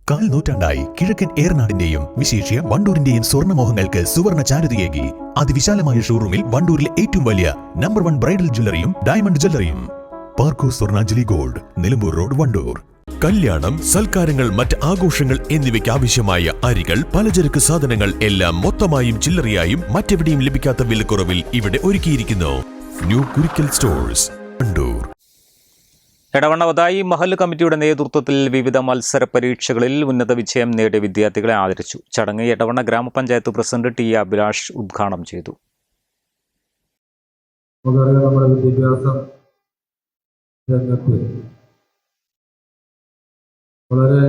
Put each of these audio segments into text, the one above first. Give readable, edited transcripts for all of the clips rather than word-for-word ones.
കാൽ നൂറ്റാണ്ടായി കിഴക്കൻ ഏറനാടിന്റെയും വിശേഷ്യ വണ്ടൂരിന്റെയും സ്വർണ്ണമോഹങ്ങൾക്ക് സുവർണ ചാരുതയേകി അതിവിശാലമായ ഷോറൂമിൽ വണ്ടൂരിലെ ഏറ്റവും വലിയ നമ്പർ 1 ബ്രൈഡൽ ജ്വല്ലറിയും ഡയമണ്ട് ജ്വല്ലറിയും പാർക്കോ സ്വർണ്ണാഞ്ജലി ഗോൾഡ്, നിലമ്പൂർ റോഡ്, വണ്ടൂർ. കല്യാണം, സൽക്കാരങ്ങൾ, മറ്റ് ആഘോഷങ്ങൾ എന്നിവയ്ക്ക് ആവശ്യമായ അരികൾ, പലചരക്ക് സാധനങ്ങൾ എല്ലാം മൊത്തമായും ചില്ലറയായും മറ്റെവിടെയും ലഭിക്കാത്ത വിലക്കുറവിൽ ഇവിടെ ഒരുക്കിയിരിക്കുന്നു. New Kurikkal stores, Wandoor. എടവണ്ണ വതായി മഹല്ല് കമ്മിറ്റിയുടെ നേതൃത്വത്തിൽ വിവിധ മത്സര പരീക്ഷകളിൽ ഉന്നത വിജയം നേടിയ വിദ്യാർത്ഥികളെ ആദരിച്ചു. ചടങ്ങ് എടവണ്ണ ഗ്രാമപഞ്ചായത്ത് പ്രസിഡന്റ് ടി അഭിലാഷ് ഉദ്ഘാടനം ചെയ്തു. നമ്മുടെ വിദ്യാഭ്യാസം രംഗത്ത് വളരെ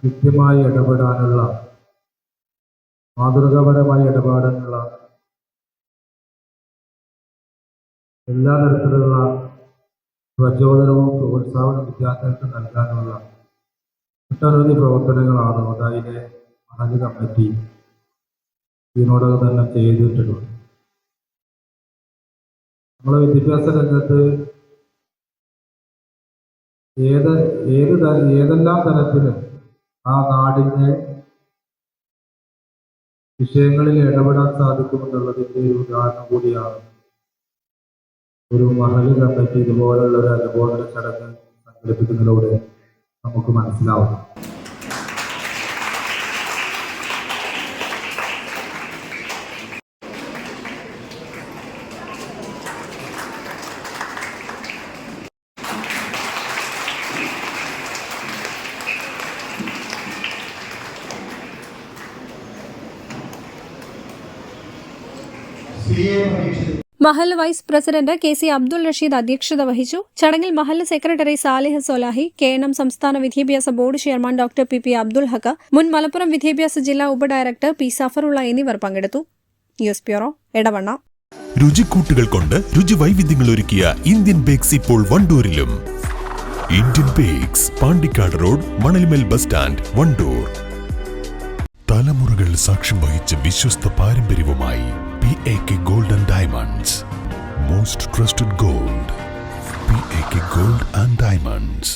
കൃത്യമായി ഇടപെടാനുള്ള, മാതൃകാപരമായി ഇടപെടാനുള്ള എല്ലാ തരത്തിലുള്ള പ്രചോദനവും പ്രോത്സാഹനവും വിദ്യാർത്ഥികൾക്ക് നൽകാനുള്ള ഒട്ടനവധി പ്രവർത്തനങ്ങളാണ് വതായിലെ മഹല്ല് കമ്മിറ്റി ഇതിനോടകം തന്നെ ചെയ്തിട്ടുള്ളത്. നമ്മളെ വിദ്യാഭ്യാസ രംഗത്ത് ഏതെല്ലാം തരത്തിലും ആ നാടിൻ്റെ വിഷയങ്ങളിൽ ഇടപെടാൻ സാധിക്കുമെന്നുള്ളതിൻ്റെ ഒരു ഉദാഹരണം കൂടിയാണ് ഒരു മഹല്ല് കമ്മിറ്റി ഇതുപോലുള്ള ഒരു അനുബോധന ചടങ്ങ് സംഘടിപ്പിക്കുന്നതിലൂടെ നമുക്ക് മനസ്സിലാവും. മഹല്ല് vice president KC Abdul Rasheed അധ്യക്ഷത വഹിച്ചു. ചടങ്ങിൽ മഹല്ല് സെക്രട്ടറി സാലിഹ് സൊലാഹി, KNM സംസ്ഥാന വിദ്യാഭ്യാസ board chairman doctor PP Abdul Haq, മുൻ മലപ്പുറം വിദ്യാഭ്യാസ ജില്ലാ ഉപഡയറക്ടർ P സഫറുള്ള എന്നിവർ പങ്കെടുത്തു. News bureau, Edavanna. രുചിക്കൂട്ടുകൾ കൊണ്ട് രുചി വൈവിധ്യങ്ങൾ ഒരുക്കിയ ഇന്ത്യൻ ബേക്സ് ഇപ്പോൾ വണ്ടൂരിലും. Indian bakes, Pandikkad road, Manalimal bus stand, Wandoor. തലമുറകൾ സാക്ഷ്യം വഹിച്ച വിശ്വസ്ത പാരമ്പര്യവുമായി PAK Gold and Diamonds. Most trusted gold. PAK Gold and Diamonds.